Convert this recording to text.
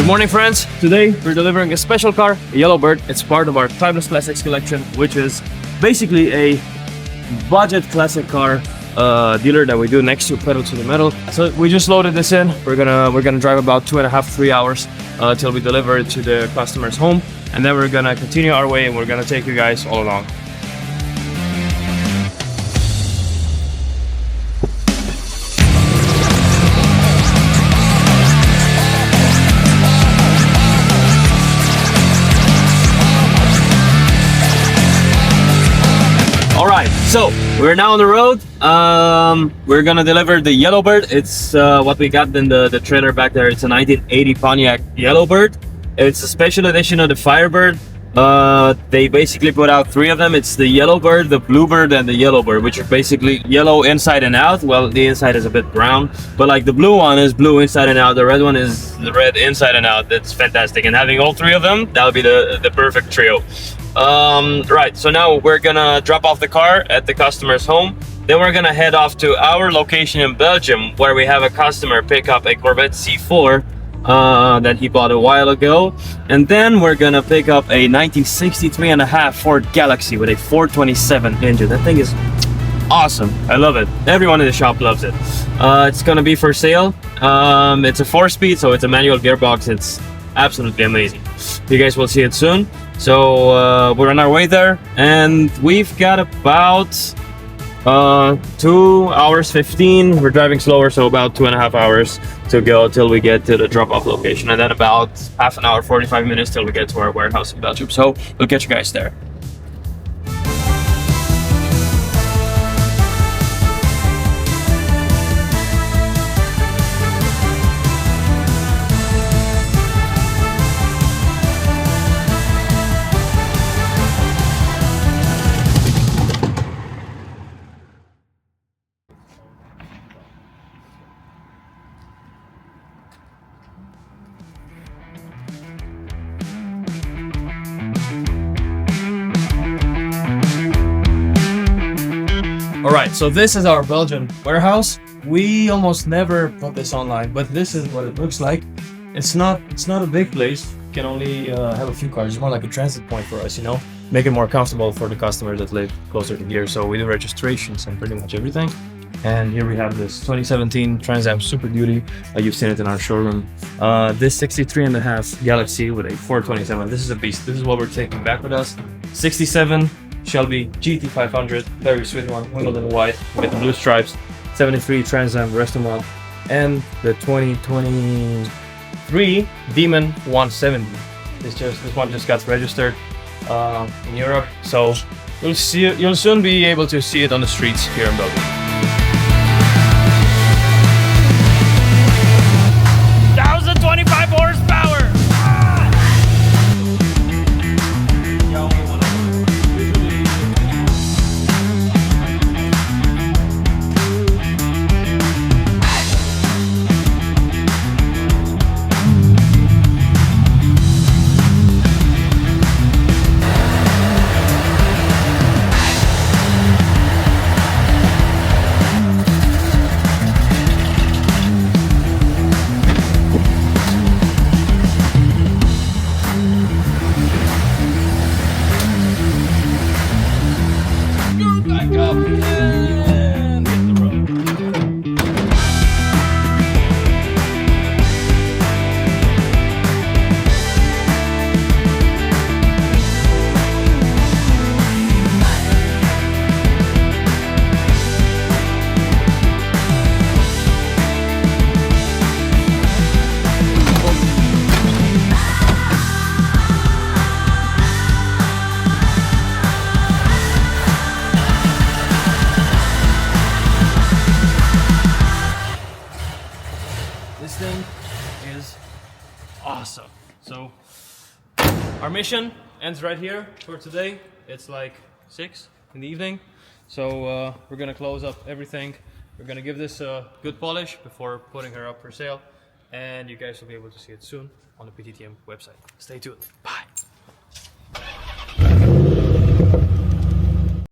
Good morning, friends. Today we're delivering a special car, a Yellowbird. It's part of our Timeless Classics collection, which is basically a budget classic car dealer that we do next to Pedal to the Metal. So we just loaded this in. We're gonna drive about 2.5-3 hours till we deliver it to the customer's home, and then we're gonna continue our way and we're gonna take you guys all along. Alright, so we're now on the road. We're gonna deliver the Yellowbird. It's what we got in the trailer back there. It's a 1980 Pontiac Yellowbird. It's a special edition of the Firebird. They basically put out 3 of them. It's the Yellowbird, the Bluebird, and the Yellowbird, which are basically yellow inside and out. Well, the inside is a bit brown, but like the blue one is blue inside and out. The red one is the red inside and out. That's fantastic. And having all 3 of them, that would be the perfect trio. Right, so now we're gonna drop off the car at the customer's home. Then we're gonna head off to our location in Belgium, where we have a customer pick up a Corvette C4 that he bought a while ago. And then we're gonna pick up a 1963.5 Ford Galaxie with a 427 engine. That thing is awesome. I love it. Everyone in the shop loves it. It's gonna be for sale. It's a 4-speed, so it's a manual gearbox. It's absolutely amazing. You guys will see it soon. So we're on our way there, and we've got about 2 hours 15. We're driving slower, so about 2.5 hours to go till we get to the drop-off location, and then about half an hour, 45 minutes till we get to our warehouse in Belgium. So we'll catch you guys there. Alright, so this is our Belgian warehouse. We almost never put this online, but this is what it looks like. It's not a big place. You can only have a few cars. It's more like a transit point for us, you know? Make it more comfortable for the customers that live closer to here. So we do registrations and pretty much everything. And here we have this 2017 Trans Am Super Duty. You've seen it in our showroom. This 63.5 Galaxie with a 427. This is a beast. This is what we're taking back with us. 67 Shelby GT500, very sweet one, Wimbledon white with the blue stripes. 73 Trans Am restaurant, and the 2023 Demon 170. This one just got registered in Europe, so you'll soon be able to see it on the streets here in Belgium. 1,025 horsepower. This thing is awesome. So our mission ends right here for today. It's like 6 in the evening. So we're gonna close up everything. We're gonna give this a good polish before putting her up for sale. And you guys will be able to see it soon on the PTTM website. Stay tuned. Bye.